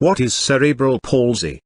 What is cerebral palsy?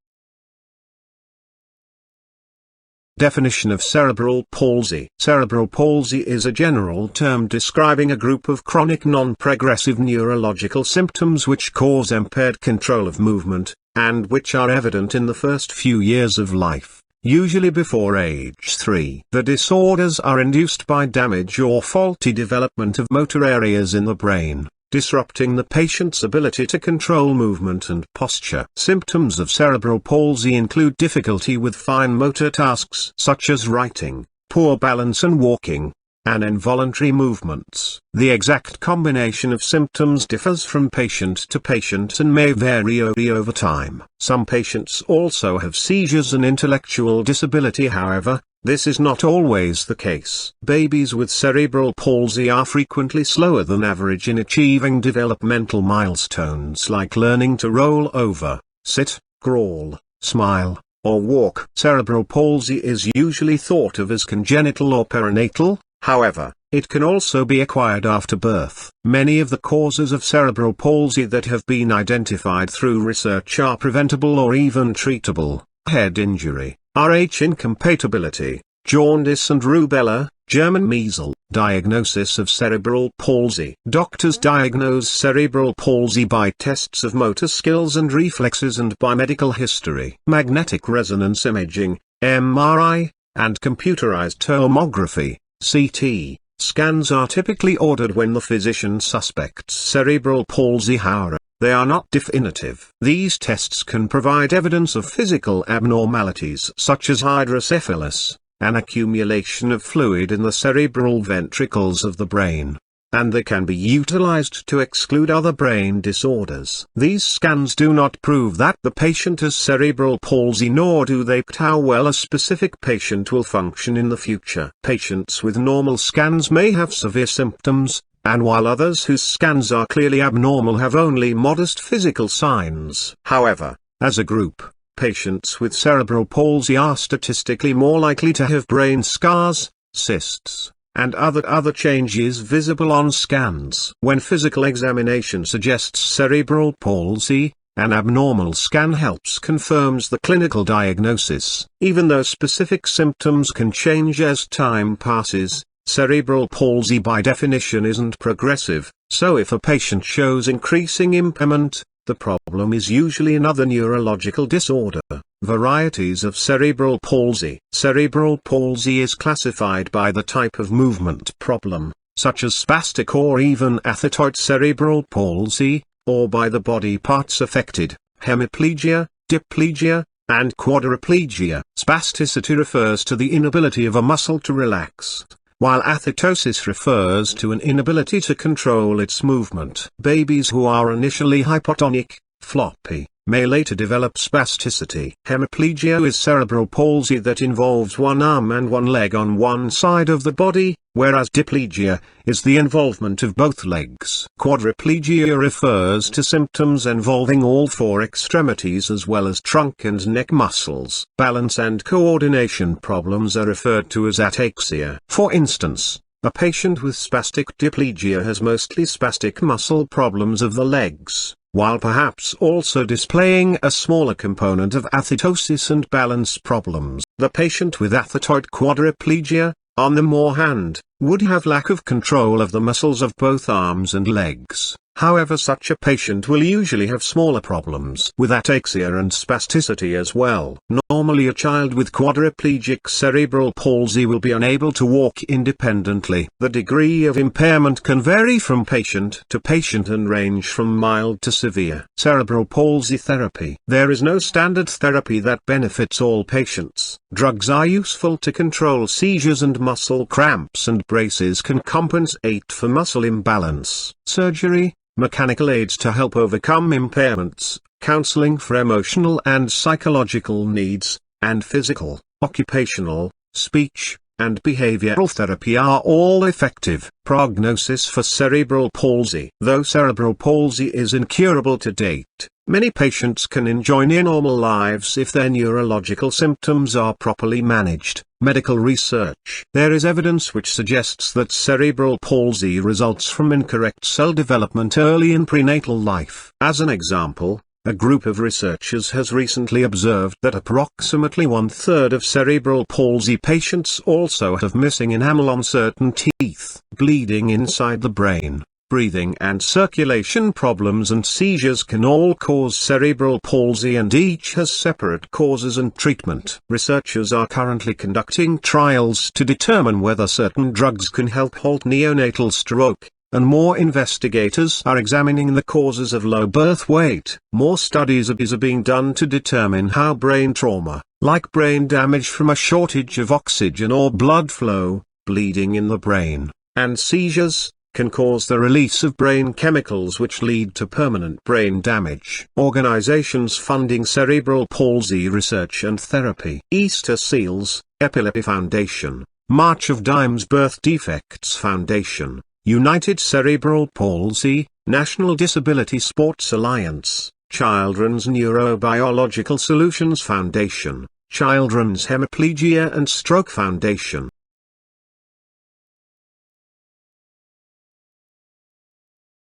Definition of cerebral palsy. Cerebral palsy is a general term describing a group of chronic non-pregressive neurological symptoms which cause impaired control of movement, and which are evident in the first few years of life, usually before age 3. The disorders are induced by damage or faulty development of motor areas in the brain, disrupting the patient's ability to control movement and posture. Symptoms of cerebral palsy include difficulty with fine motor tasks such as writing, poor balance and walking, and involuntary movements. The exact combination of symptoms differs from patient to patient and may vary over time. Some patients also have seizures and intellectual disability. However, this is not always the case. Babies with cerebral palsy are frequently slower than average in achieving developmental milestones like learning to roll over, sit, crawl, smile, or walk. Cerebral palsy is usually thought of as congenital or perinatal. However, it can also be acquired after birth. Many of the causes of cerebral palsy that have been identified through research are preventable or even treatable. Head injury, Rh incompatibility, jaundice and rubella, German Measle. Diagnosis of cerebral palsy. Doctors diagnose cerebral palsy by tests of motor skills and reflexes and by medical history. Magnetic resonance imaging, MRI, and computerized tomography, CT, scans are typically ordered when the physician suspects cerebral palsy. However, they are not definitive. These tests can provide evidence of physical abnormalities such as hydrocephalus, an accumulation of fluid in the cerebral ventricles of the brain, and they can be utilized to exclude other brain disorders. These scans do not prove that the patient has cerebral palsy, nor do they predict how well a specific patient will function in the future. Patients with normal scans may have severe symptoms, and while others whose scans are clearly abnormal have only modest physical signs. However, as a group, patients with cerebral palsy are statistically more likely to have brain scars, cysts, and other changes visible on scans. When physical examination suggests cerebral palsy, an abnormal scan helps confirms the clinical diagnosis. Even though specific symptoms can change as time passes, cerebral palsy by definition isn't progressive, so if a patient shows increasing impairment, the problem is usually another neurological disorder. Varieties of cerebral palsy. Cerebral palsy is classified by the type of movement problem, such as spastic or even athetoid cerebral palsy, or by the body parts affected, hemiplegia, diplegia, and quadriplegia. Spasticity refers to the inability of a muscle to relax, while athetosis refers to an inability to control its movement. Babies who are initially hypotonic, floppy, may later develop spasticity. Hemiplegia is cerebral palsy that involves one arm and one leg on one side of the body, whereas diplegia is the involvement of both legs. Quadriplegia refers to symptoms involving all four extremities as well as trunk and neck muscles. Balance and coordination problems are referred to as ataxia. For instance, a patient with spastic diplegia has mostly spastic muscle problems of the legs, while perhaps also displaying a smaller component of athetosis and balance problems. The patient with athetoid quadriplegia, on the more hand, would have lack of control of the muscles of both arms and legs. However, such a patient will usually have smaller problems with ataxia and spasticity as well. Normally, a child with quadriplegic cerebral palsy will be unable to walk independently. The degree of impairment can vary from patient to patient and range from mild to severe. Cerebral palsy therapy. There is no standard therapy that benefits all patients. Drugs are useful to control seizures and muscle cramps, and braces can compensate for muscle imbalance. Surgery, mechanical aids to help overcome impairments, counseling for emotional and psychological needs, and physical, occupational, speech, and behavioral therapy are all effective. Prognosis for cerebral palsy. Though cerebral palsy is incurable to date, many patients can enjoy near normal lives if their neurological symptoms are properly managed. Medical research. There is evidence which suggests that cerebral palsy results from incorrect cell development early in prenatal life. As an example, A group of researchers has recently observed that approximately 1/3 of cerebral palsy patients also have missing enamel on certain teeth. Bleeding inside the brain, breathing and circulation problems and seizures can all cause cerebral palsy, and each has separate causes and treatment. Researchers are currently conducting trials to determine whether certain drugs can help halt neonatal stroke, and more investigators are examining the causes of low birth weight. More studies are being done to determine how brain trauma, like brain damage from a shortage of oxygen or blood flow, bleeding in the brain, and seizures, can cause the release of brain chemicals which lead to permanent brain damage. Organizations funding cerebral palsy research and therapy: Easter Seals, Epilepsy Foundation, March of Dimes Birth Defects Foundation, United Cerebral Palsy, National Disability Sports Alliance, Children's Neurobiological Solutions Foundation, Children's Hemiplegia and Stroke Foundation.